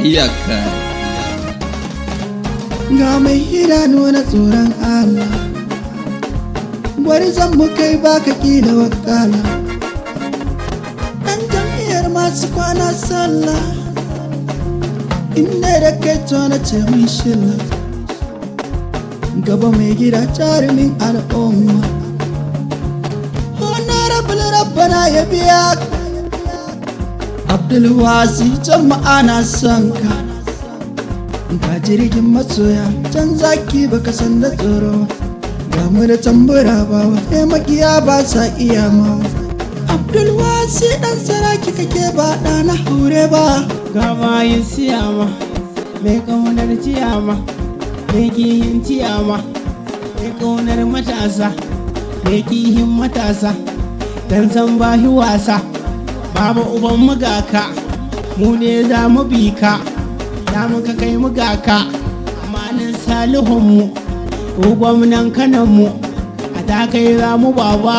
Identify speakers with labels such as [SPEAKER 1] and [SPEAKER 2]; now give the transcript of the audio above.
[SPEAKER 1] Iyaka
[SPEAKER 2] ga mai idanu na tsoron Allah, gwari zan mu kai baka ki da wakala, ɗan jam'iyyar masu kwana sallah, inda da kai na ce mai shilla, gaba mai gida jarumin al'umma, honorable rabbana ya biya ka, Abdulwasi jama'a na son ka, ga jirgin masoya can zaki baka san da tsoro, ga mu da tambura ba wata makiya ba sa iya ma. Abdulwasi dan saraki kake ba ɗana hure ba,
[SPEAKER 3] ga bayin siyama mai ƙaunar ciyama, mai kihin ciyama, mai ƙaunar matasa, mai kihin matasa, dan san bahi wasa. Baba uban mugaka, mu ne za mu bi ka, za mu ka kai mugaka, amanin salihunmu, ko gwamnan kananmu, a ta kai za mu baba.